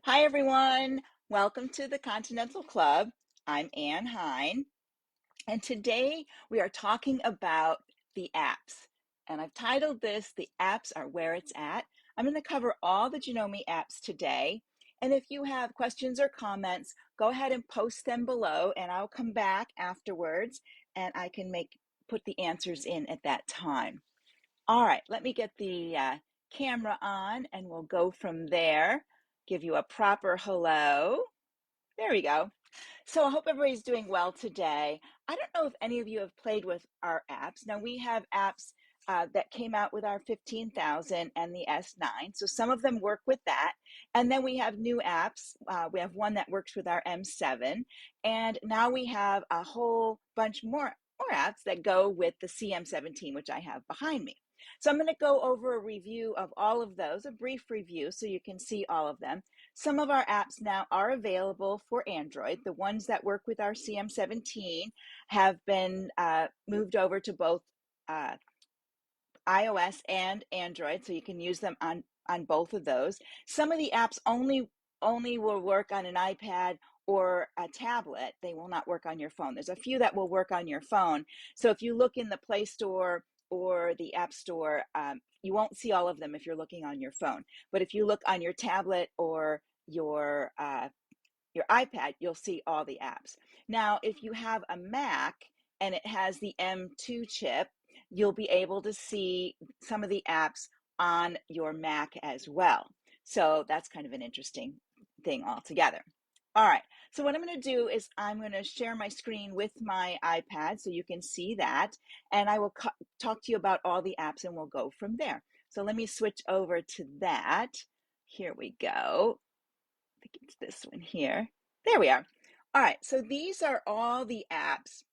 Hi, everyone. Welcome to the Continental Club. I'm Hein, and today we are talking about the apps. And I've titled this, The Apps Are Where It's At. I'm going to cover all the Janome apps today. And if you have questions or comments, go ahead and post them below, and I'll come back afterwards and I can put the answers in at that time. All right, let me get the camera on and we'll go from there. Give you a proper hello. There we go. So I hope everybody's doing well today. I don't know if any of you have played with our apps. Now we have apps that came out with our 15,000 and the S9. So some of them work with that. And then we have new apps. We have one that works with our M7. And now we have a whole bunch more apps that go with the CM17, which I have behind me. So I'm going to go over a review of all of those, a brief review so you can see all of them. Some of our apps now are available for Android. The ones that work with our CM17 have been moved over to both iOS and Android, so you can use them on both of those. Some of the apps only will work on an iPad or a tablet. They will not work on your phone. There's a few that will work on your phone. So if you look in the Play Store or the App Store, you won't see all of them if you're looking on your phone. But if you look on your tablet or your iPad, you'll see all the apps. Now, if you have a Mac and it has the M2 chip, you'll be able to see some of the apps on your Mac as well. So that's kind of an interesting thing altogether. All right, so what I'm going to do is I'm going to share my screen with my iPad so you can see that, and I will talk to you about all the apps and we'll go from there. So let me switch over to that. Here we go. I think it's this one here. There we are. All right, so these are all the apps,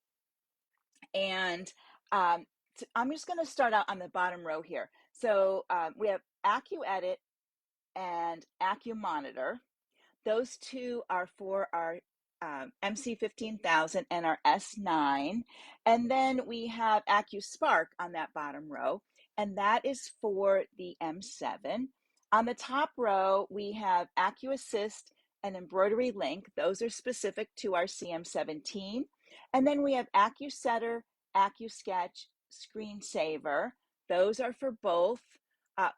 and I'm just going to start out on the bottom row here. So we have AccuEdit and AccuMonitor. Those two are for our MC15000 and our S9. And then we have AccuSpark on that bottom row, and that is for the M7. On the top row, we have AccuAssist and Embroidery Link. Those are specific to our CM17. And then we have AccuSetter, AccuSketch, Screensaver. Those are for both,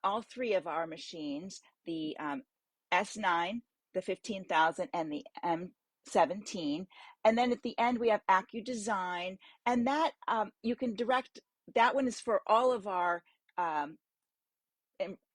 all three of our machines, the S9, the 15,000, and the M17. And then at the end, we have AccuDesign, and that you can direct, that one is for all of our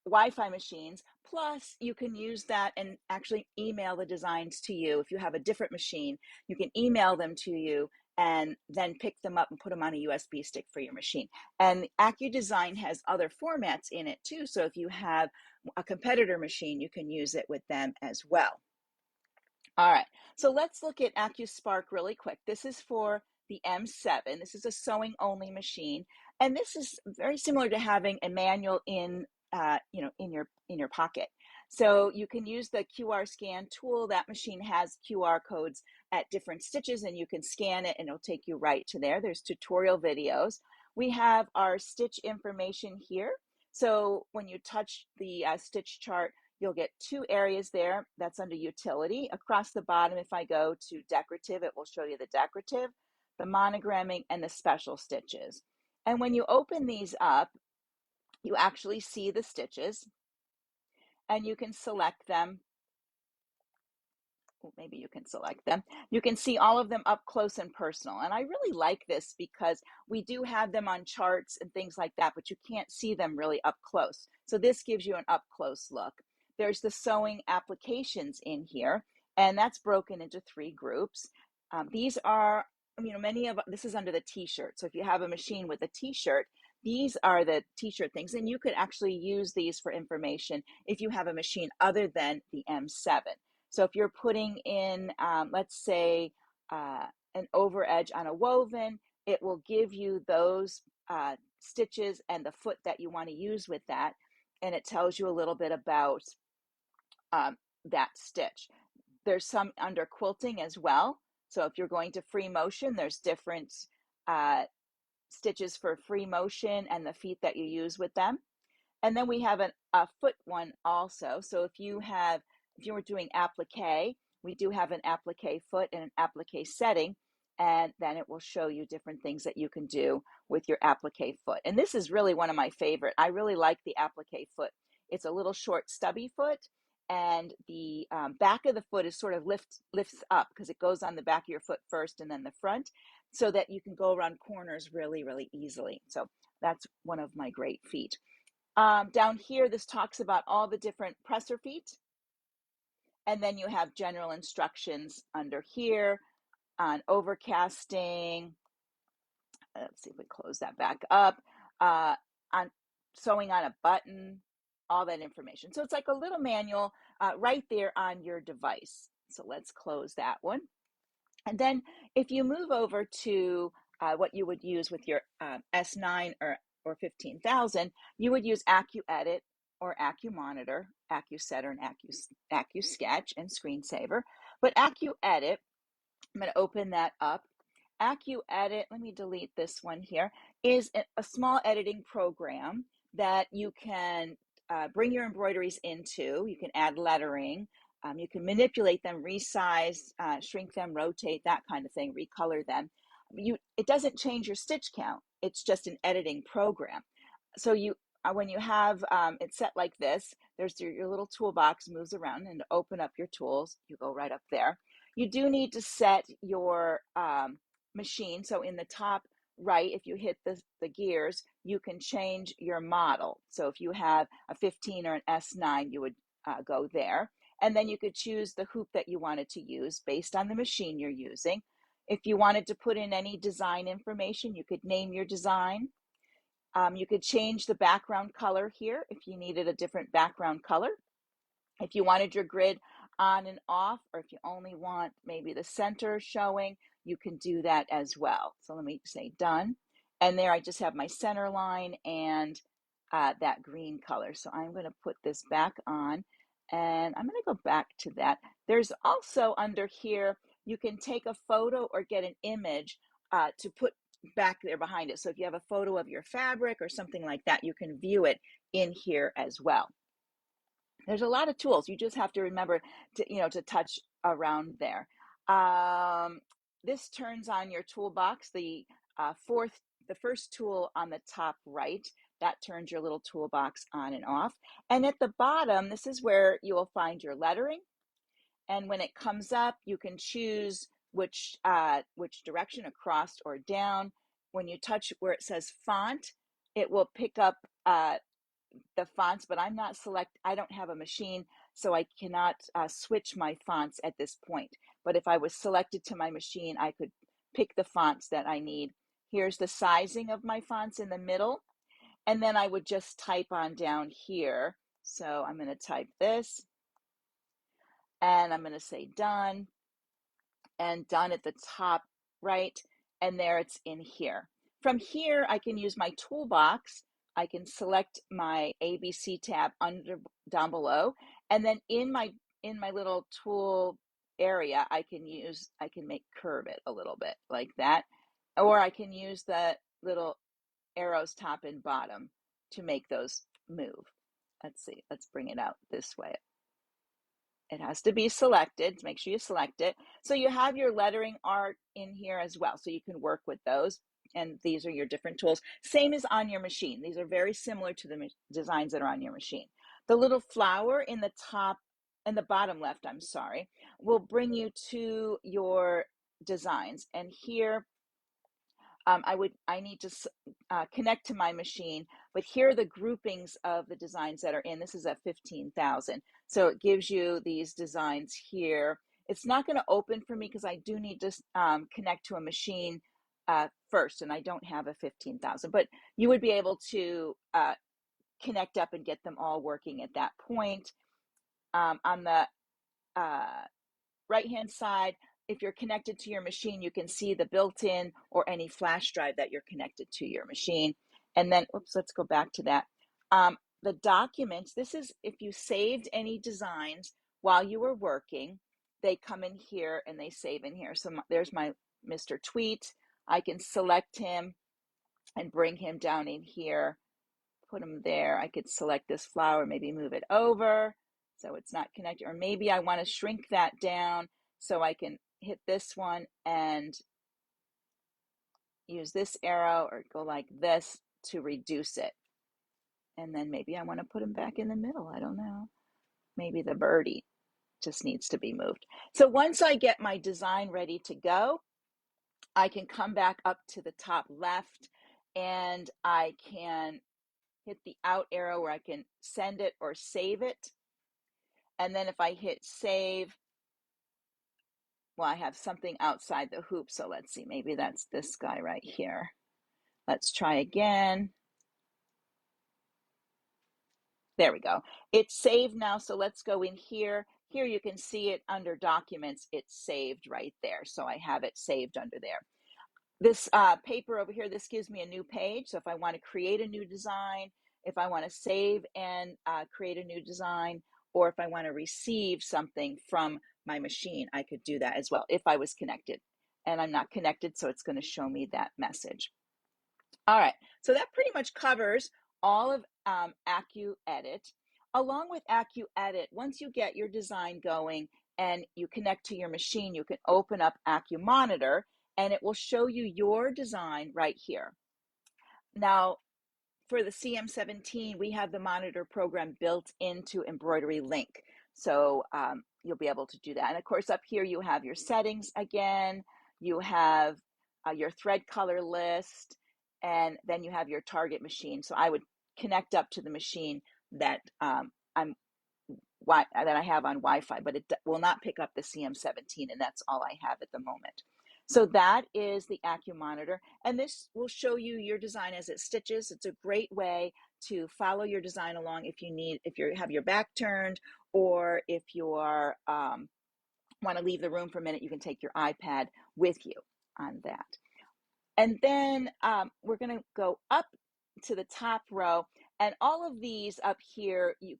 Wi-Fi machines. Plus, you can use that and actually email the designs to you. If you have a different machine, you can email them to you and then pick them up and put them on a USB stick for your machine. And AccuDesign has other formats in it too. So if you have a competitor machine, you can use it with them as well. All right, so let's look at AccuSpark really quick. This is for the M7. This is a sewing only machine. And this is very similar to having a manual in in your pocket. So you can use the QR scan tool. That machine has QR codes at different stitches, and you can scan it and it'll take you right to there. There's tutorial videos. We have our stitch information here. So when you touch the stitch chart, you'll get two areas there. That's under utility. Across the bottom, if I go to decorative, it will show you the decorative, the monogramming, and the special stitches. And when you open these up, you actually see the stitches and you can select them. Maybe you can select them. You can see all of them up close and personal. And I really like this because we do have them on charts and things like that, but you can't see them really up close. So this gives you an up close look. There's the sewing applications in here, and that's broken into three groups. These are, this is under the t-shirt. So if you have a machine with a t-shirt, these are the t-shirt things, and you could actually use these for information if you have a machine other than the M7. So if you're putting in, let's say, an over edge on a woven, it will give you those stitches and the foot that you want to use with that. And it tells you a little bit about that stitch. There's some under quilting as well. So if you're going to free motion, there's different stitches for free motion and the feet that you use with them. And then we have a foot one also. So if you have if you were doing applique, we do have an applique foot and an applique setting, and then it will show you different things that you can do with your applique foot. And this is really one of my favorite. I really like the applique foot. It's a little short, stubby foot, and the back of the foot is sort of lifts up because it goes on the back of your foot first and then the front, so that you can go around corners really, really easily. So that's one of my great feet. Down here, this talks about all the different presser feet. And then you have general instructions under here on overcasting. Let's see if we close that back up. On sewing on a button, all that information. So it's like a little manual right there on your device. So let's close that one. And then if you move over to what you would use with your S9 or 15,000, you would use AccuEdit or AccuMonitor, AccuSetter, and AccuSketch and Screensaver. But AccuEdit, I'm going to open that up. AccuEdit, let me delete this one here, is a small editing program that you can bring your embroideries into. You can add lettering. You can manipulate them, resize, shrink them, rotate, that kind of thing, recolor them. It doesn't change your stitch count. It's just an editing program. So when you have it set like this, there's your little toolbox moves around, and to open up your tools, you go right up there. You do need to set your machine. So in the top right, if you hit the gears, you can change your model. So if you have a 15 or an S9, you would go there. And then you could choose the hoop that you wanted to use based on the machine you're using. If you wanted to put in any design information, you could name your design. You could change the background color here if you needed a different background color. If you wanted your grid on and off, or if you only want maybe the center showing, you can do that as well. So let me say done. And there I just have my center line and that green color. So I'm going to put this back on, and I'm going to go back to that. There's also under here, you can take a photo or get an image to put back there behind it. So if you have a photo of your fabric or something like that, you can view it in here as well. There's a lot of tools. You just have to remember to touch around there. This turns on your toolbox. The first tool on the top right, that turns your little toolbox on and off. And at the bottom, this is where you will find your lettering. And when it comes up, you can choose which direction, across or down. When you touch where it says font, it will pick up the fonts, but I don't have a machine, so I cannot switch my fonts at this point. But if I was selected to my machine, I could pick the fonts that I need. Here's the sizing of my fonts in the middle. And then I would just type on down here. So I'm going to type this, and I'm going to say done, and done at the top right, and there it's in here. From here, I can use my toolbox. I can select my ABC tab down below, and then in my little tool area, I can curve it a little bit like that, or I can use the little arrows top and bottom to make those move. Let's see, let's bring it out this way. It has to be selected, so make sure you select it. So you have your lettering art in here as well, so you can work with those. And these are your different tools. Same as on your machine. These are very similar to the designs that are on your machine. The little flower in the top and the bottom left, I'm sorry, will bring you to your designs. And here I need to connect to my machine, but here are the groupings of the designs that are in. This is at 15,000. So it gives you these designs here. It's not going to open for me because I do need to connect to a machine first, and I don't have a 15,000, but you would be able to connect up and get them all working at that point. On the right-hand side, if you're connected to your machine, you can see the built-in or any flash drive that you're connected to your machine. And then, oops, let's go back to that. The documents, this is if you saved any designs while you were working, they come in here and they save in here. So there's my Mr. Tweet. I can select him and bring him down in here, put him there. I could select this flower, maybe move it over. So it's not connected, or maybe I want to shrink that down so I can hit this one and use this arrow or go like this to reduce it. And then maybe I want to put them back in the middle. I don't know. Maybe the birdie just needs to be moved. So once I get my design ready to go, I can come back up to the top left and I can hit the out arrow where I can send it or save it. And then if I hit save, well, I have something outside the hoop. So let's see, maybe that's this guy right here. Let's try again. There we go. It's saved now. So let's go in here. Here you can see it under documents. It's saved right there. So I have it saved under there. This paper over here, this gives me a new page. So if I want to create a new design, if I want to save and create a new design, or if I want to receive something from my machine, I could do that as well if I was connected. And I'm not connected, so it's going to show me that message. All right, so that pretty much covers all of AccuEdit. Along with AccuEdit, once you get your design going and you connect to your machine, you can open up AccuMonitor and it will show you your design right here. Now, for the CM17, we have the monitor program built into Embroidery Link. So you'll be able to do that. And of course, up here you have your settings again. You have your thread color list, and then you have your target machine. So I would connect up to the machine that that I have on Wi-Fi, but it will not pick up the CM17, and that's all I have at the moment. So that is the AccuMonitor, and this will show you your design as it stitches. It's a great way to follow your design along if you have your back turned, or if you are want to leave the room for a minute, you can take your iPad with you on that. And then we're going to go up to the top row, and all of these up here you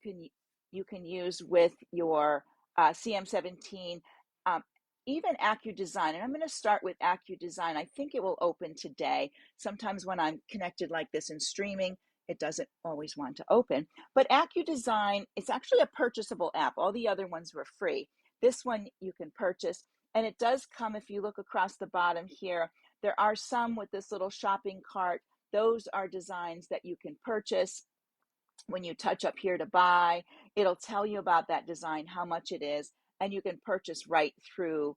can use with your CM17, even AccuDesign. And I'm going to start with AccuDesign. I think it will open today. Sometimes when I'm connected like this in streaming, it doesn't always want to open. But AccuDesign, it's actually a purchasable app. All the other ones were free. This one you can purchase, and it does come, if you look across the bottom here, there are some with this little shopping cart. Those are designs that you can purchase. When you touch up here to buy, it'll tell you about that design, how much it is, and you can purchase right through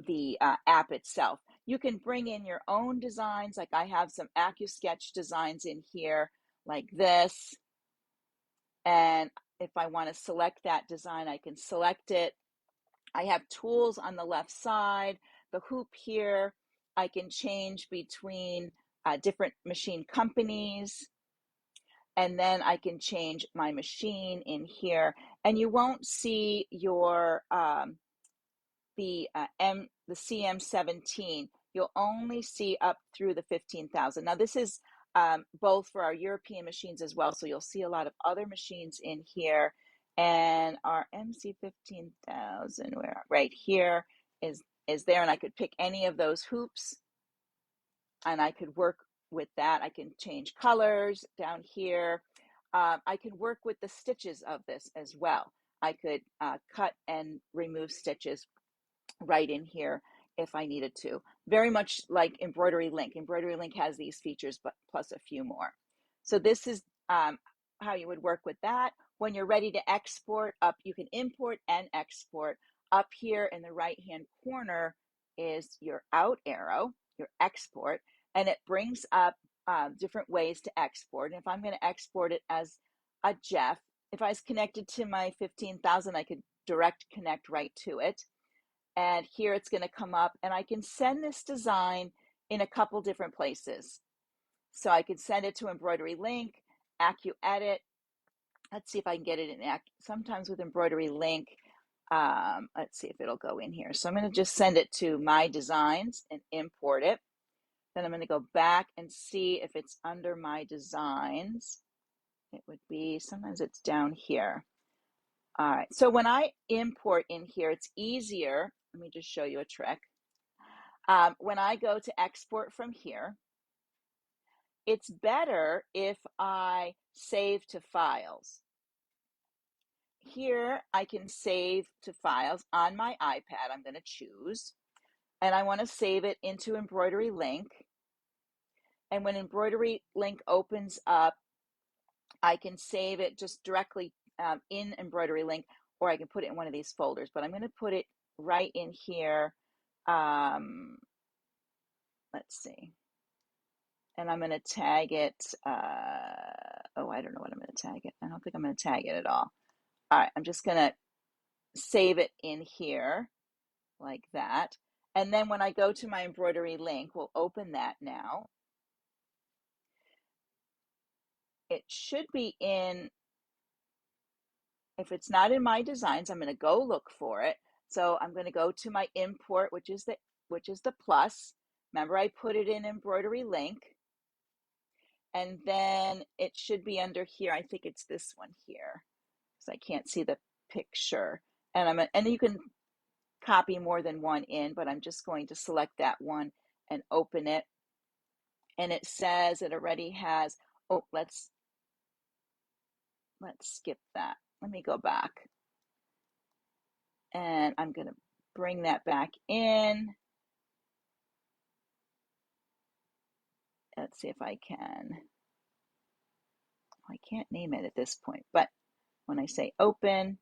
the app itself. You can bring in your own designs. Like I have some AccuSketch designs in here like this. And if I want to select that design, I can select it. I have tools on the left side. The hoop here, I can change between different machine companies. And then I can change my machine in here. And you won't see your the CM17. You'll only see up through the 15,000. Now this is both for our European machines as well. So you'll see a lot of other machines in here. And our MC 15,000, where right here is there, and I could pick any of those hoops and I could work with that. I can change colors down here. I can work with the stitches of this as well. I could cut and remove stitches right in here if I needed to. Very much like Embroidery Link. Embroidery Link has these features, but plus a few more. So this is how you would work with that. When you're ready to export up, you can import and export. Up here in the right-hand corner is your out arrow, your export, and it brings up different ways to export. And if I'm going to export it as a GIF, if I was connected to my 15,000, I could direct connect right to it. And here it's going to come up, and I can send this design in a couple different places. So I could send it to Embroidery Link, AccuEdit. Let's see if I can get it in. Sometimes with Embroidery Link, let's see if it'll go in here. So I'm going to just send it to My Designs and import it. Then I'm going to go back and see if it's under My Designs. It would be, sometimes it's down here. All right, so when I import in here, it's easier. Let me just show you a trick. When I go to export from here, it's better if I save to files. here I can save to files on my iPad. I'm going to choose, and I want to save it into Embroidery Link. And when Embroidery Link opens up, I can save it just directly in Embroidery Link, or I can put it in one of these folders, but I'm going to put it right in here. Let's see. And I'm going to tag it. Oh, I don't know what I'm going to tag it. I don't think I'm going to tag it at all. All right, I'm just going to save it in here like that. And then when I go to my Embroidery Link, we'll open that now. It should be in, if it's not in my designs, I'm going to go look for it. So I'm going to go to my import, which is the plus. Remember, I put it in Embroidery Link. And then it should be under here. I think it's this one here, because I can't see the picture. And you can copy more than one in, but I'm just going to select that one and open it. And it says it already has, oh, let's skip that. Let me go back. And I'm going to bring that back in. Let's see if I can. I can't name it at this point, but when I say open,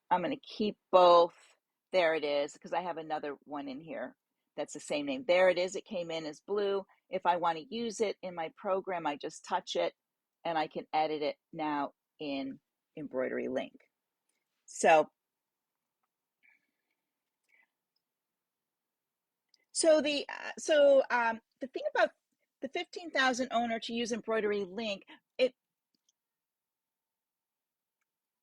I'm going to keep both. There it is, because I have another one in here that's the same name. There it is. It came in as blue. If I want to use it in my program, I just touch it and I can edit it now in Embroidery Link. So the thing about the 15,000 owner to use Embroidery Link,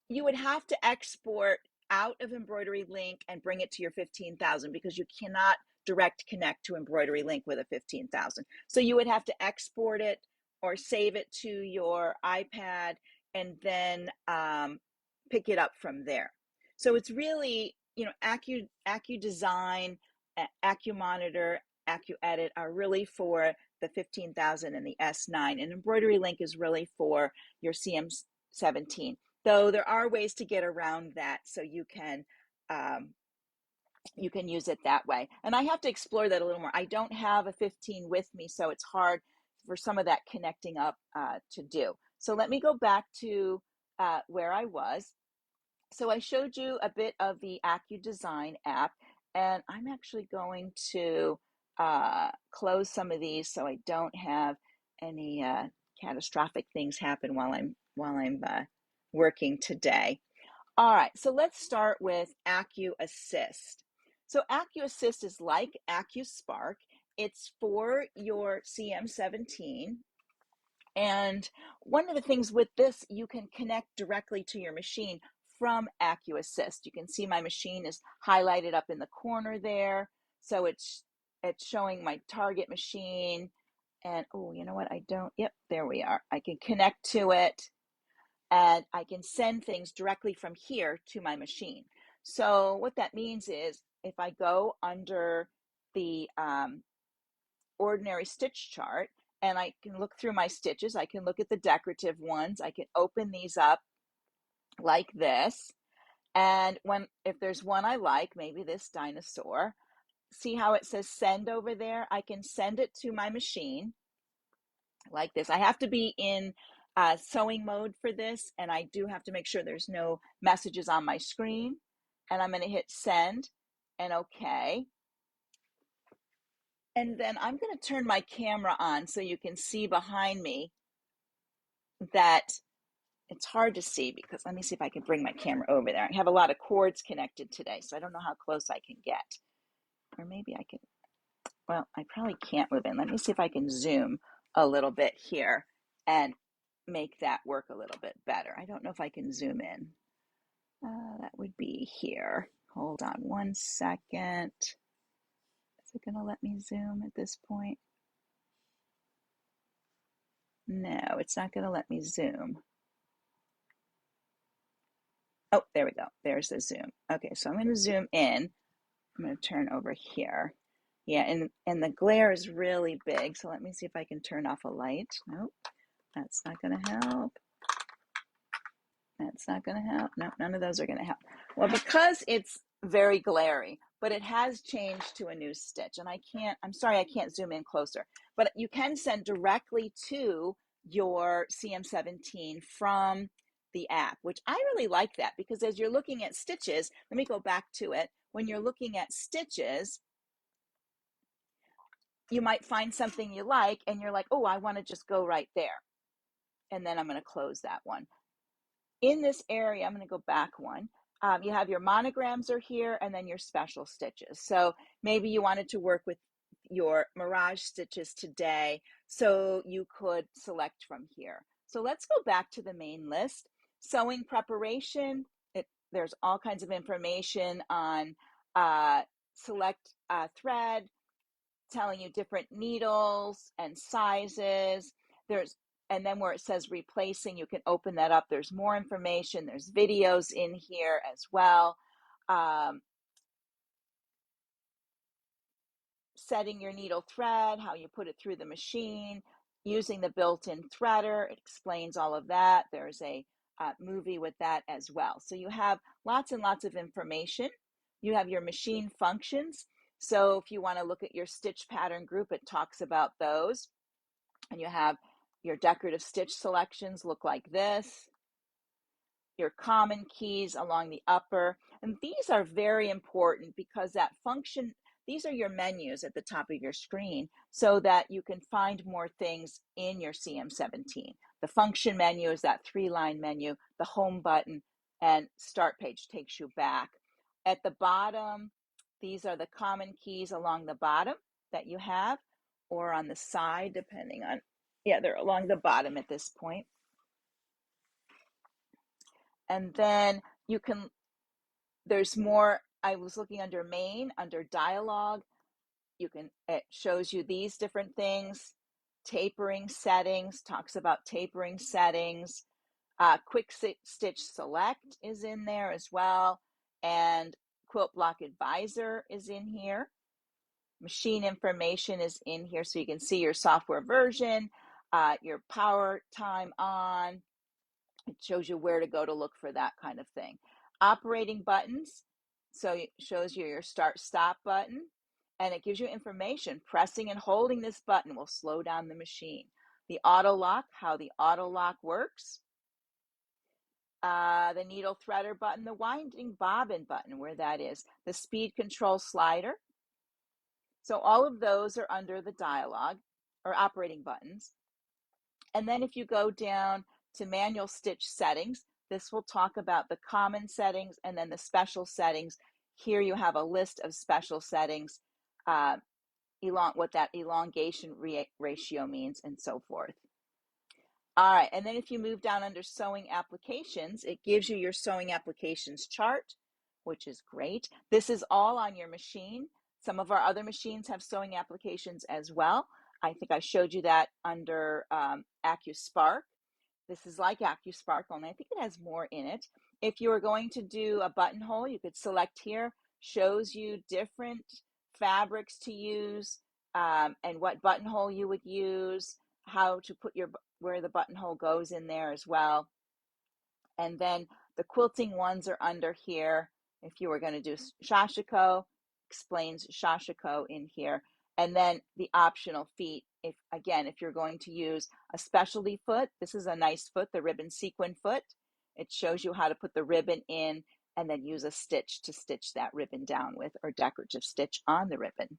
you would have to export out of Embroidery Link and bring it to your 15,000, because you cannot direct connect to Embroidery Link with a 15,000. So you would have to export it or save it to your iPad and then pick it up from there. So it's really, AccuDesign, AccuMonitor, AccuEdit are really for the 15,000 and the S9, and Embroidery Link is really for your CM17. Though there are ways to get around that, so you can use it that way. And I have to explore that a little more. I don't have a 15 with me, so it's hard for some of that connecting up to do. So let me go back to where I was. So I showed you a bit of the AccuDesign app, and I'm actually going to close some of these so I don't have any catastrophic things happen while I'm working today. All right, so let's start with AccuAssist. So AccuAssist is like AccuSpark. It's for your CM17. And one of the things with this, you can connect directly to your machine from AccuAssist. You can see my machine is highlighted up in the corner there. So it's showing my target machine. And oh, you know what? Yep, there we are. I can connect to it, and I can send things directly from here to my machine. So what that means is if I go under the ordinary stitch chart and I can look through my stitches, I can look at the decorative ones, I can open these up like this. And if there's one I like, maybe this dinosaur, see how it says send over there? I can send it to my machine like this. I have to be in sewing mode for this, and I do have to make sure there's no messages on my screen. And I'm going to hit send and OK. And then I'm going to turn my camera on so you can see behind me that it's hard to see, because let me see if I can bring my camera over there. I have a lot of cords connected today, so I don't know how close I can get. Or maybe I can, well, I probably can't move in. Let me see if I can zoom a little bit here and make that work a little bit better. I don't know if I can zoom in. That would be here. Hold on one second. Is it going to let me zoom at this point? No, it's not going to let me zoom. Oh, there we go. There's the zoom. Okay, so I'm going to zoom in. I'm going to turn over here. Yeah, and the glare is really big. So let me see if I can turn off a light. Nope, that's not going to help. That's not going to help. No, none of those are going to help. Well, because it's very glary, but it has changed to a new stitch. And I'm sorry, I can't zoom in closer, but you can send directly to your CM17 from the app, which I really like that, because as you're looking at stitches, let me go back to it. When you're looking at stitches, you might find something you like and you're like, oh, I want to just go right there. And then I'm going to close that one. In this area, I'm going to go back one. You have your monograms are here, and then your special stitches. So maybe you wanted to work with your mirage stitches today, so you could select from here. So let's go back to the main list. Sewing preparation, there's all kinds of information on select thread, telling you different needles and sizes. And then where it says replacing, you can open that up. There's more information. There's videos in here as well. Setting your needle thread, how you put it through the machine, using the built-in threader. It explains all of that. There's a movie with that as well. So you have lots and lots of information. You have your machine functions. So if you want to look at your stitch pattern group, it talks about those. And you have your decorative stitch selections look like this. Your common keys along the upper. And these are very important because that function, these are your menus at the top of your screen so that you can find more things in your CM17. The function menu is that 3-line menu, the home button, and start page takes you back. At the bottom, these are the common keys along the bottom that you have, or on the side, depending on, yeah, they're along the bottom at this point. And then you can, there's more, I was looking under main, under dialogue, it shows you these different things. Tapering settings, talks about tapering settings. Quick stitch select is in there as well. And quilt block advisor is in here. Machine information is in here, so you can see your software version, your power time on. It shows you where to go to look for that kind of thing. Operating buttons, so it shows you your start stop button, and it gives you information. Pressing and holding this button will slow down the machine. The auto lock, how the auto lock works. The needle threader button, the winding bobbin button, where that is. The speed control slider. So all of those are under the dialogue or operating buttons. And then if you go down to manual stitch settings, this will talk about the common settings and then the special settings. Here you have a list of special settings, what that elongation ratio means, and so forth. All right, and then if you move down under sewing applications, it gives you your sewing applications chart, which is great. This is all on your machine. Some of our other machines have sewing applications as well. I think I showed you that under AccuSpark. This is like AccuSpark, only I think it has more in it. If you are going to do a buttonhole, you could select here, shows you different fabrics to use and what buttonhole you would use, how to put where the buttonhole goes in there as well. And then the quilting ones are under here. If you were going to do shashiko, explains shashiko in here. And then the optional feet, if you're going to use a specialty foot, this is a nice foot, the ribbon sequin foot. It shows you how to put the ribbon in and then use a stitch to stitch that ribbon down with, or decorative stitch on the ribbon.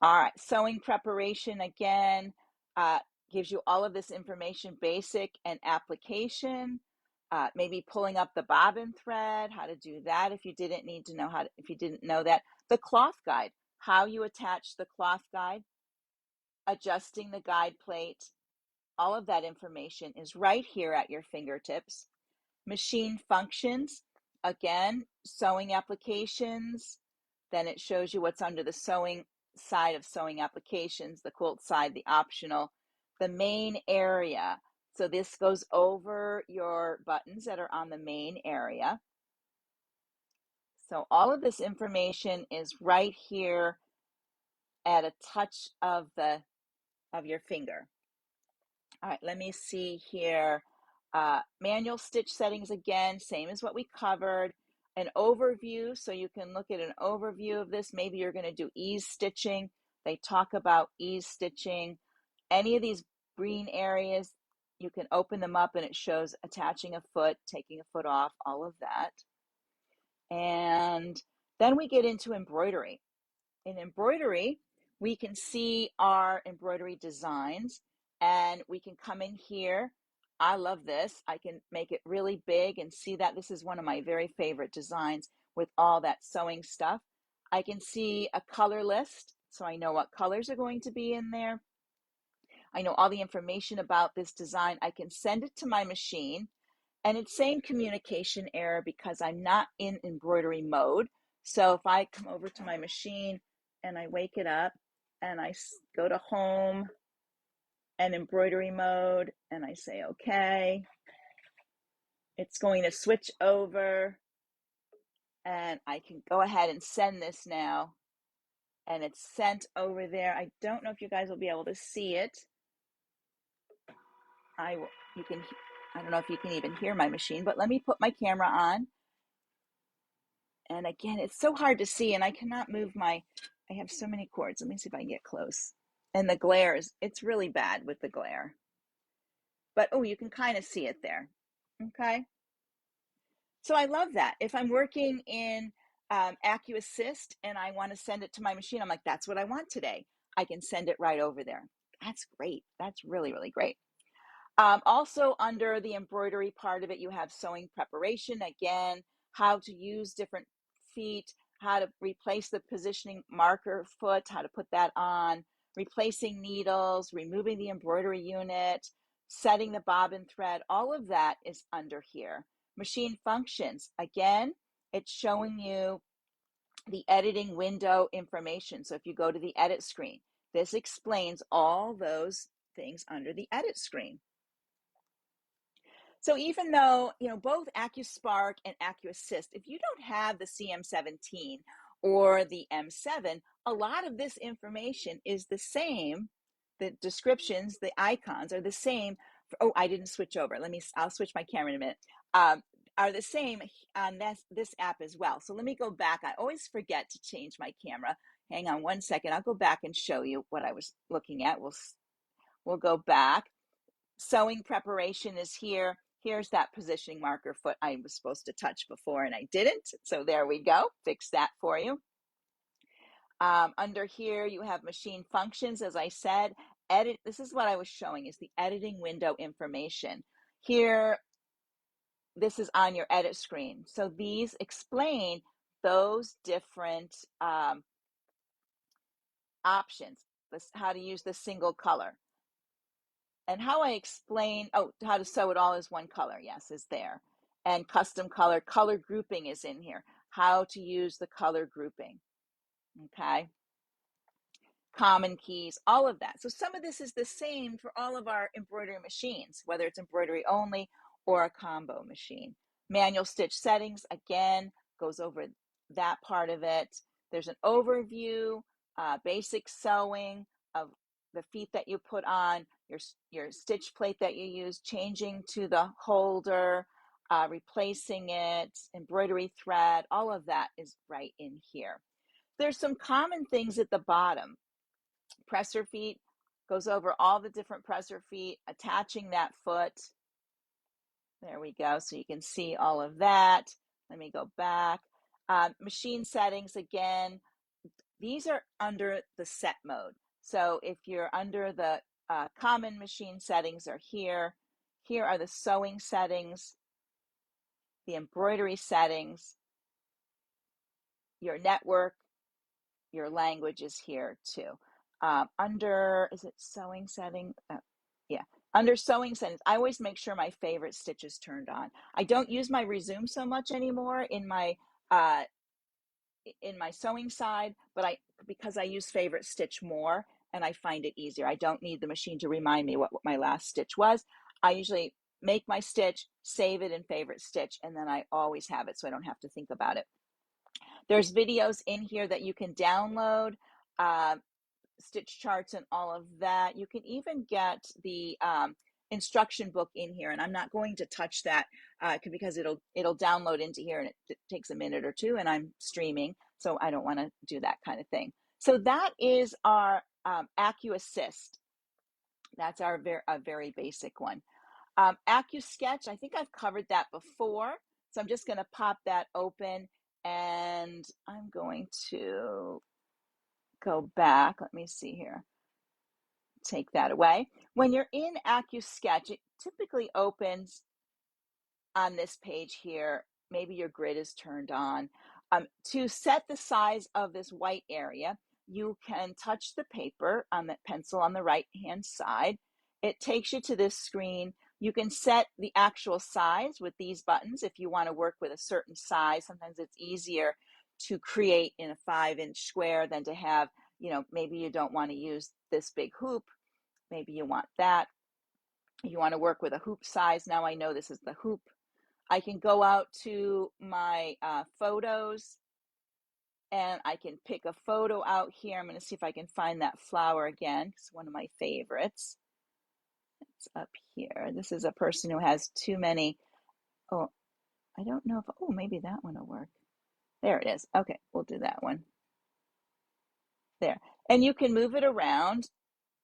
All right, sewing preparation again gives you all of this information, basic and application. Maybe pulling up the bobbin thread, how to do that if you didn't need to know if you didn't know that. The cloth guide, how you attach the cloth guide, adjusting the guide plate. All of that information is right here at your fingertips. Machine functions, again, sewing applications. Then it shows you what's under the sewing side of sewing applications, the quilt side, the optional, the main area. So this goes over your buttons that are on the main area. So all of this information is right here at a touch of your finger. All right, let me see here. Manual stitch settings, again, same as what we covered. An overview, so you can look at an overview of this. Maybe you're going to do ease stitching. They talk about ease stitching. Any of these green areas, you can open them up and it shows attaching a foot, taking a foot off, all of that. And then we get into embroidery. In embroidery, we can see our embroidery designs and we can come in here. I love this. I can make it really big and see that. This is one of my very favorite designs with all that sewing stuff. I can see a color list, so I know what colors are going to be in there. I know all the information about this design. I can send it to my machine, and it's saying communication error because I'm not in embroidery mode. So if I come over to my machine and I wake it up and I go to home and embroidery mode and I say, okay, it's going to switch over and I can go ahead and send this now. And it's sent over there. I don't know if you guys will be able to see it. I don't know if you can even hear my machine, but let me put my camera on. And again, it's so hard to see, and I cannot move I have so many cords. Let me see if I can get close. And the glare it's really bad with the glare. But, oh, you can kind of see it there. Okay. So I love that. If I'm working in AccuAssist and I want to send it to my machine, I'm like, that's what I want today. I can send it right over there. That's great. That's really, really great. Also under the embroidery part of it, you have sewing preparation. Again, how to use different feet, how to replace the positioning marker foot, how to put that on, replacing needles, removing the embroidery unit, setting the bobbin thread. All of that is under here. Machine functions. Again, it's showing you the editing window information. So if you go to the edit screen, this explains all those things under the edit screen. So even though, both AccuSpark and AccuAssist, if you don't have the CM17 or the M7, a lot of this information is the same. The descriptions, the icons are the same. Oh, I didn't switch over. I'll switch my camera in a minute. Are the same on this app as well. So let me go back. I always forget to change my camera. Hang on one second. I'll go back and show you what I was looking at. We'll go back. Sewing preparation is here. Here's that positioning marker foot I was supposed to touch before and I didn't. So there we go. Fix that for you. Under here, you have machine functions. As I said, this is what I was showing is the editing window information. Here, this is on your edit screen. So these explain those different options, how to use the single color. And how I explain, how to sew it all as one color, yes, is there. And custom color grouping is in here. How to use the color grouping, okay? Common keys, all of that. So some of this is the same for all of our embroidery machines, whether it's embroidery only or a combo machine. Manual stitch settings, again, goes over that part of it. There's an overview, basic sewing of the feet that you put on, your stitch plate that you use, changing to the holder, replacing it, embroidery thread, all of that is right in here. There's some common things at the bottom. Presser feet, goes over all the different presser feet, attaching that foot. There we go, so you can see all of that. Let me go back. Machine settings, again, these are under the set mode. So if you're under the common machine settings are here. Here are the sewing settings, the embroidery settings, your network, your language is here too. Under, is it sewing setting? Yeah, under sewing settings, I always make sure my favorite stitch is turned on. I don't use my resume so much anymore in my sewing side, but because I use favorite stitch more and I find it easier. I don't need the machine to remind me what my last stitch was. I usually make my stitch, save it in favorite stitch, and then I always have it so I don't have to think about it. There's videos in here that you can download, stitch charts and all of that. You can even get the instruction book in here, and I'm not going to touch that because it'll download into here, and it takes a minute or two, and I'm streaming, so I don't want to do that kind of thing. So that is our AccuAssist. That's our very basic one. AccuSketch, I think I've covered that before, so I'm just going to pop that open, and I'm going to go back. Let me see here. Take that away. When you're in AccuSketch, it typically opens on this page here. Maybe your grid is turned on. To set the size of this white area, you can touch the paper on that pencil on the right hand side. It takes you to this screen. You can set the actual size with these buttons if you want to work with a certain size. Sometimes it's easier to create in a 5-inch square than to have, maybe you don't want to use this big hoop. Maybe you want that. You want to work with a hoop size. Now I know this is the hoop. I can go out to my photos, and I can pick a photo out here. I'm going to see if I can find that flower again. It's one of my favorites. It's up here. This is a person who has too many. Oh, I don't know if, maybe that one will work. There it is. Okay, we'll do that one. There. And you can move it around,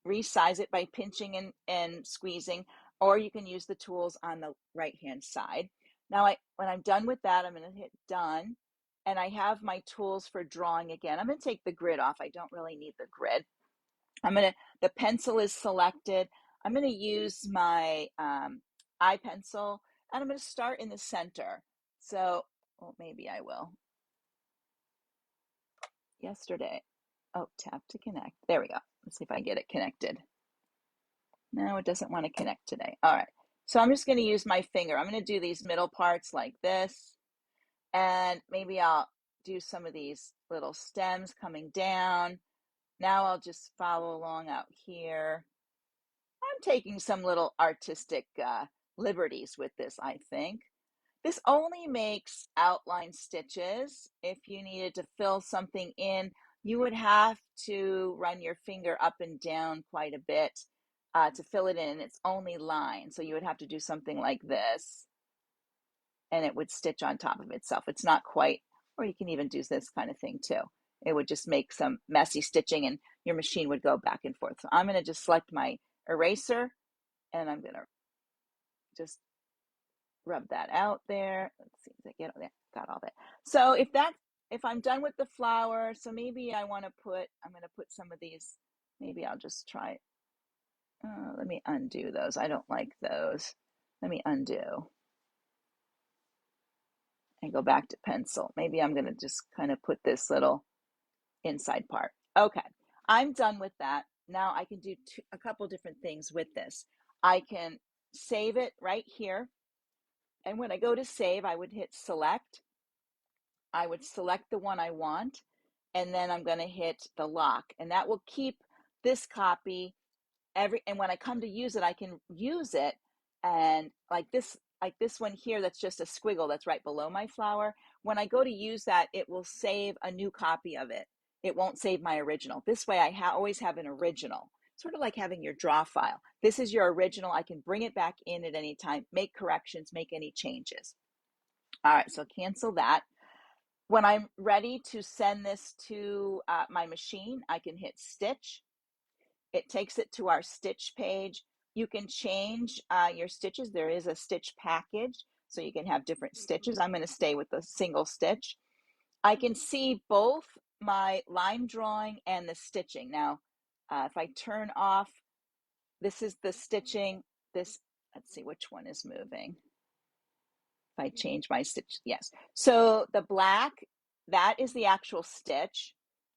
resize it by pinching and squeezing, or you can use the tools on the right-hand side. Now, when I'm done with that, I'm going to hit done, and I have my tools for drawing again. I'm going to take the grid off. I don't really need the grid. The pencil is selected. I'm going to use my eye pencil, and I'm going to start in the center. So, maybe I will. Yesterday. Oh, tap to connect. There we go. Let's see if I get it connected. No, it doesn't want to connect today. All right. So I'm just going to use my finger. I'm going to do these middle parts like this. And maybe I'll do some of these little stems coming down. Now I'll just follow along out here. I'm taking some little artistic liberties with this, I think. This only makes outline stitches. If you needed to fill something in, you would have to run your finger up and down quite a bit to fill it in. It's only lines, so you would have to do something like this, and it would stitch on top of itself. It's not quite, or you can even do this kind of thing too. It would just make some messy stitching, and your machine would go back and forth. So I'm going to just select my eraser, and I'm going to just rub that out there. Let's see, did I get there? Got all that. So if I'm done with the flower, so maybe I'm going to put some of these, maybe I'll just try, let me undo those. I don't like those. Let me undo and go back to pencil. Maybe I'm going to just kind of put this little inside part. Okay, I'm done with that. Now I can do a couple different things with this. I can save it right here. And when I go to save, I would hit select. I would select the one I want, and then I'm going to hit the lock, and that will keep this copy and when I come to use it, I can use it, and like this one here, that's just a squiggle that's right below my flower. When I go to use that, it will save a new copy of it. It won't save my original. This way I always have an original, sort of like having your draw file. This is your original. I can bring it back in at any time, make corrections, make any changes. All right, so cancel that. When I'm ready to send this to my machine, I can hit stitch. It takes it to our stitch page. You can change your stitches. There is a stitch package, so you can have different stitches. I'm going to stay with the single stitch. I can see both my line drawing and the stitching. Now, if I turn off, this is the stitching. Let's see which one is moving. If I change my stitch, yes. So the black, that is the actual stitch.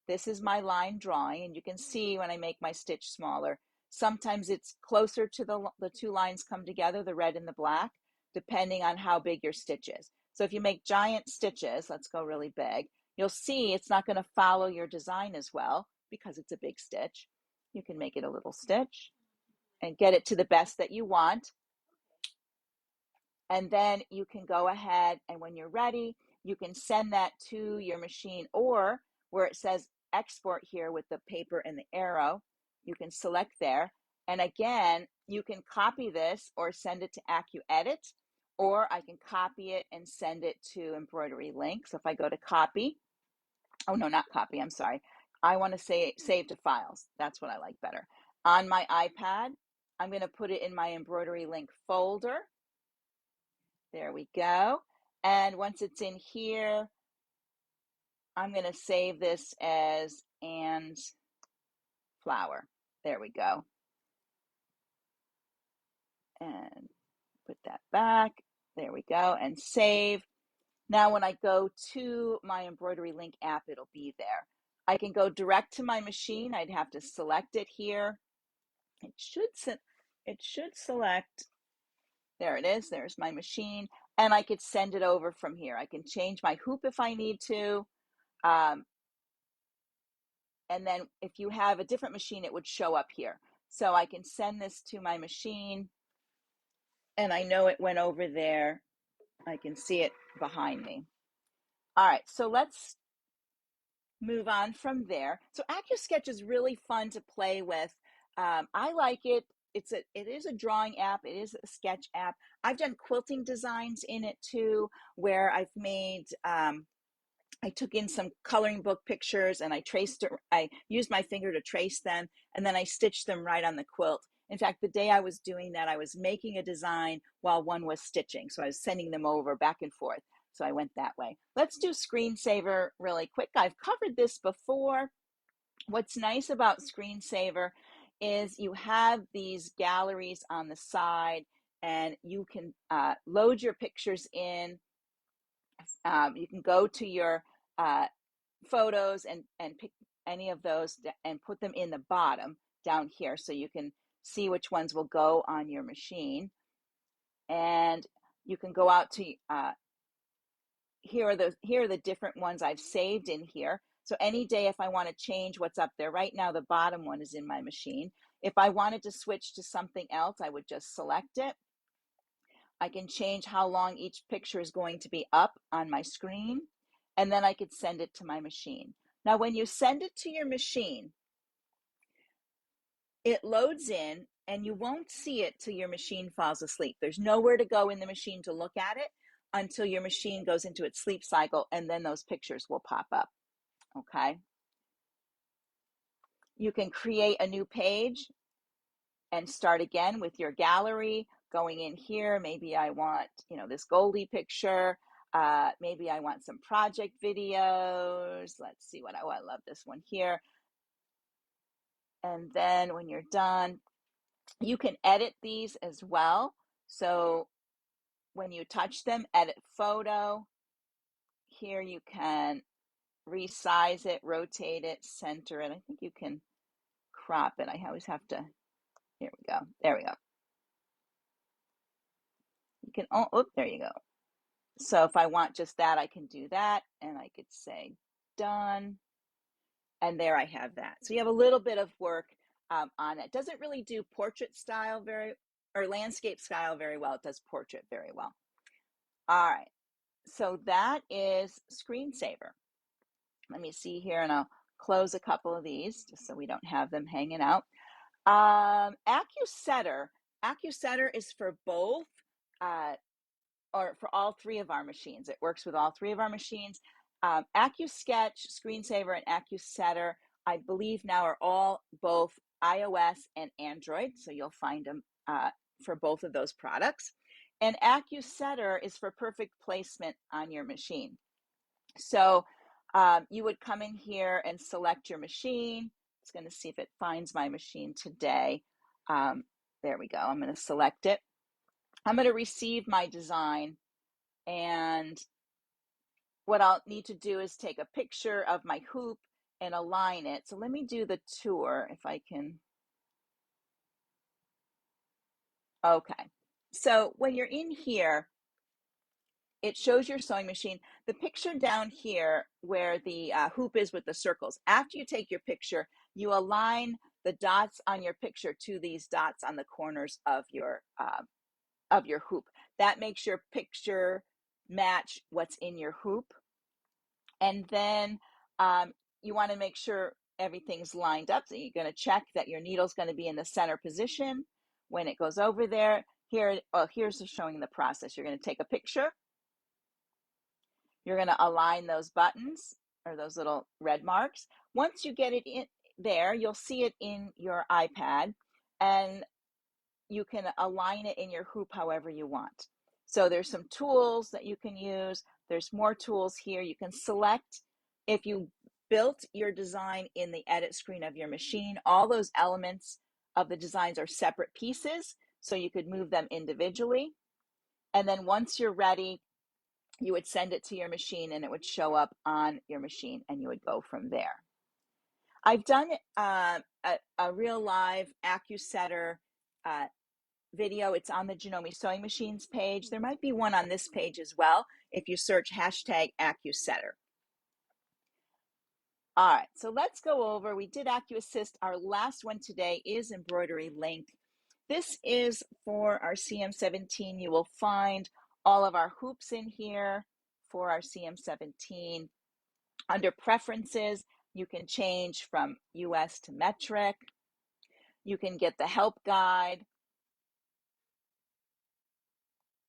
This is my line drawing, and you can see when I make my stitch smaller, sometimes it's closer to the two lines come together, the red and the black, depending on how big your stitch is. So if you make giant stitches, let's go really big, you'll see it's not going to follow your design as well because it's a big stitch. You can make it a little stitch and get it to the best that you want. And then you can go ahead, and when you're ready, you can send that to your machine, or where it says export here with the paper and the arrow, you can select there. And again, you can copy this or send it to AccuEdit, or I can copy it and send it to Embroidery Link. So if I go to copy, oh no, not copy, I'm sorry. I want to say save to files. That's what I like better. On my iPad, I'm going to put it in my Embroidery Link folder. There we go. And once it's in here, I'm going to save this as Anne's flower. There we go. And put that back. There we go. And save. Now when I go to my Embroidery Link app, it'll be there. I can go direct to my machine. I'd have to select it here. It should select. There it is. There's my machine. And I could send it over from here. I can change my hoop if I need to. And then if you have a different machine, it would show up here. So I can send this to my machine, and I know it went over there. I can see it behind me. All right, so let's move on from there. So AccuSketch is really fun to play with. I like it. It is a drawing app. It is a sketch app. I've done quilting designs in it too, where I've made I took in some coloring book pictures and I used my finger to trace them, and then I stitched them right on the quilt. In fact, the day I was doing that, I was making a design while one was stitching. So I was sending them over back and forth. So I went that way. Let's do Screensaver really quick. I've covered this before. What's nice about Screensaver is you have these galleries on the side, and you can load your pictures in. You can go to your photos and pick any of those and put them in the bottom down here so you can see which ones will go on your machine. And you can go out to here are the different ones I've saved in here. So any day if I want to change what's up there, right now the bottom one is in my machine. If I wanted to switch to something else, I would just select it. I can change how long each picture is going to be up on my screen, and then I could send it to my machine. Now, when you send it to your machine, it loads in and you won't see it till your machine falls asleep. There's nowhere to go in the machine to look at it until your machine goes into its sleep cycle, and then those pictures will pop up, okay? You can create a new page and start again with your gallery. Going in here, maybe I want, this Goldie picture. Maybe I want some project videos. Let's see what I love this one here. And then when you're done, you can edit these as well. So when you touch them, edit photo. Here you can resize it, rotate it, center it. I think you can crop it. I always have to, here we go. There we go. You can, there you go. So if I want just that, I can do that, and I could say done, and there I have that. So you have a little bit of work on it. Doesn't really do portrait style or landscape style very well. It does portrait very well. All right, so that is Screensaver. Let me see here, and I'll close a couple of these just so we don't have them hanging out. AccuSetter is for both or for all three of our machines. It works with all three of our machines. AccuSketch, Screensaver, and AccuSetter, I believe now are all both iOS and Android. So you'll find them for both of those products. And AccuSetter is for perfect placement on your machine. So you would come in here and select your machine. It's going to see if it finds my machine today. There we go. I'm going to select it. I'm going to receive my design, and what I'll need to do is take a picture of my hoop and align it. So let me do the tour if I can. Okay. So when you're in here, it shows your sewing machine. The picture down here where the hoop is with the circles, after you take your picture, you align the dots on your picture to these dots on the corners of your hoop. That makes your picture match what's in your hoop. And then you want to make sure everything's lined up. So you're going to check that your needle's going to be in the center position when it goes over there. Here's showing the process. You're going to take a picture. You're going to align those buttons or those little red marks. Once you get it in there, you'll see it in your iPad, and you can align it in your hoop however you want. So there's some tools that you can use. There's more tools here. You can select, if you built your design in the edit screen of your machine, all those elements of the designs are separate pieces, so you could move them individually. And then once you're ready, you would send it to your machine and it would show up on your machine and you would go from there. I've done a real live AccuSetter video. It's on the Janome Sewing Machines page. There might be one on this page as well if you search hashtag AccuSetter. All right, so let's go over. We did AccuAssist. Our last one today is Embroidery Link. This is for our CM17. You will find all of our hoops in here for our CM17. Under Preferences, you can change from US to metric. You can get the help guide.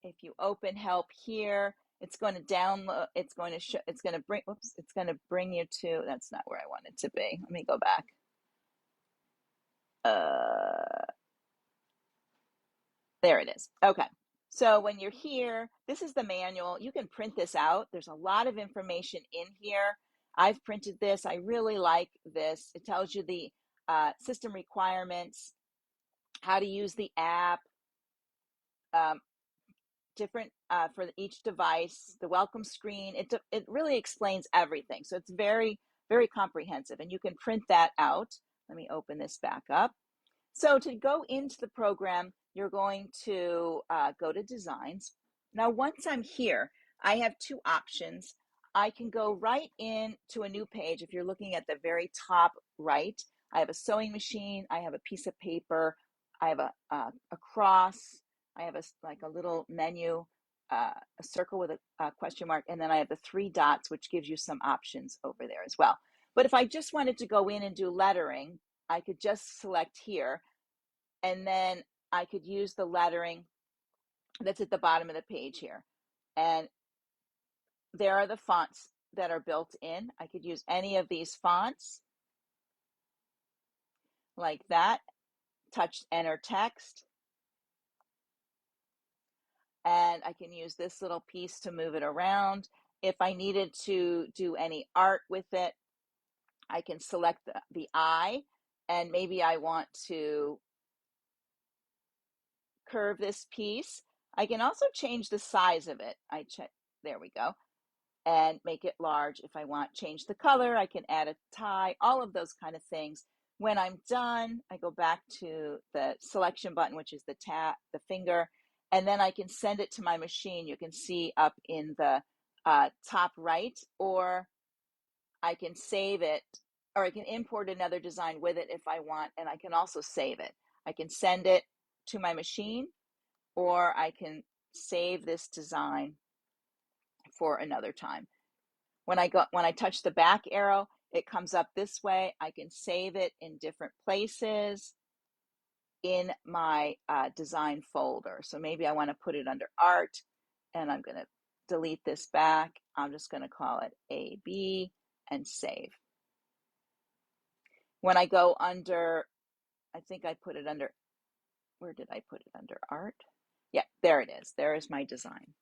If you open help here, it's going to download, it's going to bring you to, that's not where I want it to be. Let me go back. There it is. Okay. So when you're here, this is the manual. You can print this out. There's a lot of information in here. I've printed this. I really like this. It tells you the system requirements, how to use the app, different for each device, the welcome screen. It really explains everything. So it's very, very comprehensive, and you can print that out. Let me open this back up. So to go into the program, you're going to go to Designs. Now, once I'm here, I have two options. I can go right in to a new page. If you're looking at the very top right, I have a sewing machine, I have a piece of paper, I have a cross, I have like a little menu, a circle with a question mark, and then I have the three dots, which gives you some options over there as well. But if I just wanted to go in and do lettering, I could just select here, and then I could use the lettering that's at the bottom of the page here. And there are the fonts that are built in. I could use any of these fonts like that, touch enter text, and I can use this little piece to move it around. If I needed to do any art with it, I can select the eye, and maybe I want to curve this piece. I can also change the size of it. There we go, and make it large if I want. Change the color, I can add a tie, all of those kind of things. When I'm done, I go back to the selection button, which is the finger, and then I can send it to my machine. You can see up in the top right, or I can save it, or I can import another design with it if I want, and I can also save it. I can send it to my machine, or I can save this design for another time. When I touch the back arrow, it comes up this way. I can save it in different places in my design folder. So maybe I want to put it under art, and I'm going to delete this back. I'm just going to call it AB and save. When I go under, I think I put it under, where did I put it under art? Yeah, there it is. There is my design.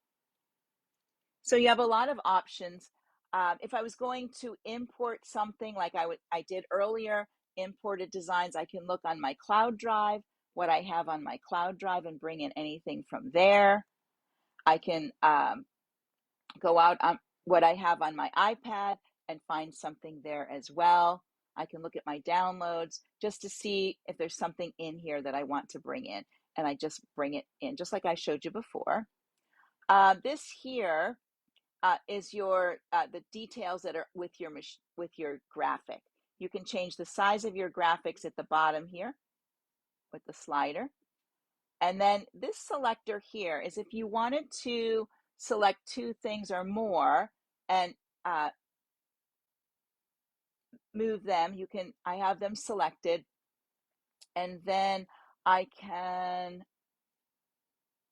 So you have a lot of options. If I was going to import something like I did earlier, imported designs, I can look on my cloud drive, what I have on my cloud drive, and bring in anything from there. I can go out on what I have on my iPad and find something there as well. I can look at my downloads just to see if there's something in here that I want to bring in, and I just bring it in, just like I showed you before. This here is the details that are with your graphic. You can change the size of your graphics at the bottom here with the slider. And then this selector here is if you wanted to select two things or more and move them, I have them selected. And then I can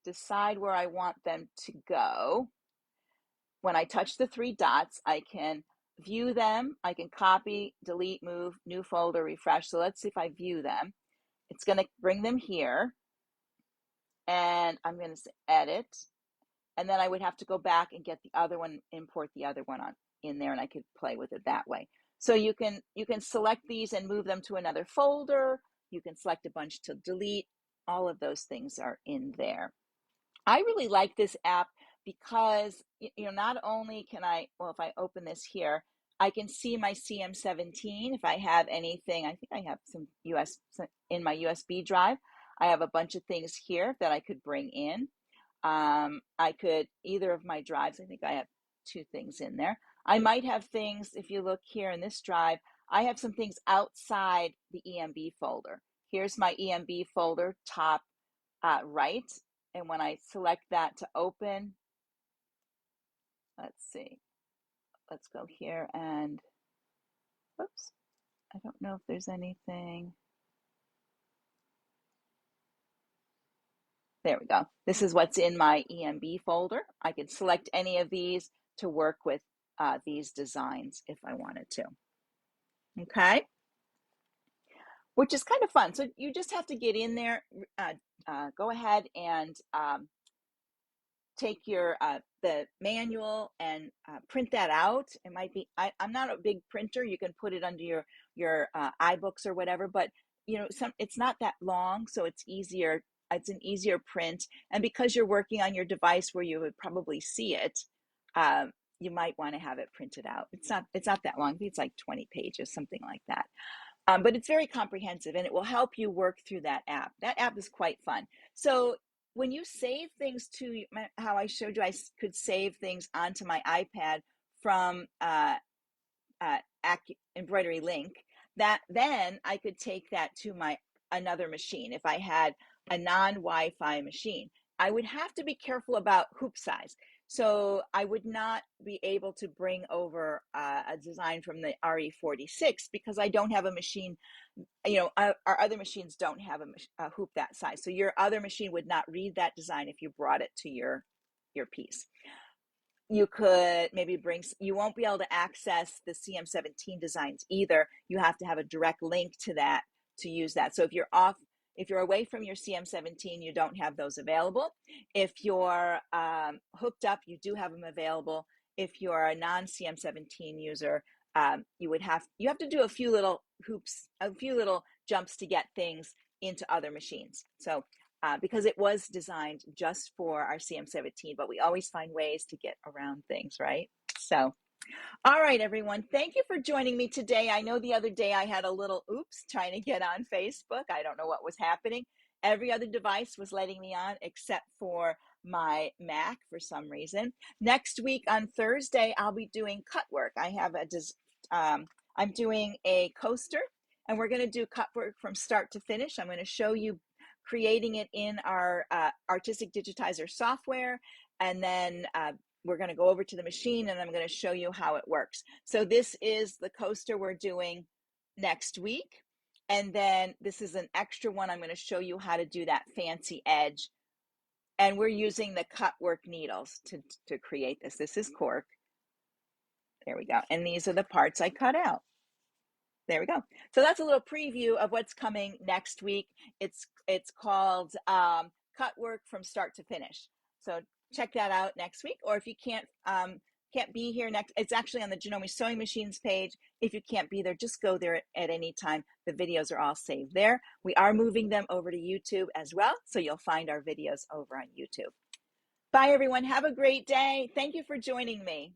decide where I want them to go. When I touch the three dots, I can view them. I can copy, delete, move, new folder, refresh. So let's see if I view them. It's going to bring them here. And I'm going to say edit. And then I would have to go back and get the other one, import the other one in there, and I could play with it that way. So you can select these and move them to another folder. You can select a bunch to delete. All of those things are in there. I really like this app because, not only can well, if I open this here, I can see my CM17. If I have anything, I think I have some in my USB drive. I have a bunch of things here that I could bring in. I could, either of my drives, I think I have 2 things in there. I might have things, if you look here in this drive, I have some things outside the EMB folder. Here's my EMB folder, top right. And when I select that to open, let's see, let's go here and, whoops, I don't know if there's anything. There we go. This is what's in my EMB folder. I could select any of these to work with these designs if I wanted to. Okay, which is kind of fun. So you just have to get in there, go ahead and take your the manual and print that out. It might be, I'm not a big printer. You can put it under your iBooks or whatever, but it's not that long, so it's easier. It's an easier print, and because you're working on your device where you would probably see it, you might want to have it printed out. It's not that long. I think it's like 20 pages, something like that. But it's very comprehensive, and it will help you work through that app. That app is quite fun. So when you save things to, how I showed you, I could save things onto my iPad from Embroidery Link, that then I could take that to another machine. If I had a non-Wi-Fi machine, I would have to be careful about hoop size. So I would not be able to bring over a design from the RE46 because I don't have a machine. Our other machines don't have a hoop that size. So your other machine would not read that design if you brought it to your piece. You could maybe you won't be able to access the CM17 designs either. You have to have a direct link to that to use that. So if you're away from your CM17, you don't have those available. If you're hooked up, you do have them available. If you're a non-CM17 user, you have to do a few little hoops, a few little jumps to get things into other machines. So because it was designed just for our CM17, but we always find ways to get around things, right? So, all right, everyone, thank you for joining me today. I know the other day I had a little oops trying to get on Facebook. I don't know what was happening. Every other device was letting me on except for my Mac for some reason. Next week on Thursday, I'll be doing cut work. I'm doing a coaster, and we're going to do cut work from start to finish. I'm going to show you creating it in our Artistic Digitizer software, and then we're going to go over to the machine, and I'm going to show you how it works. So this is the coaster we're doing next week, and then this is an extra one. I'm going to show you how to do that fancy edge, and we're using the cut work needles to create this. This is cork. There we go, and these are the parts I cut out. There we go. So that's a little preview of what's coming next week. It's called Cut Work from Start to Finish. So check that out next week. Or if you can't be here next, it's actually on the Janome Sewing Machines page. If you can't be there, just go there at any time. The videos are all saved there. We are moving them over to YouTube as well, so you'll find our videos over on YouTube. Bye, everyone. Have a great day. Thank you for joining me.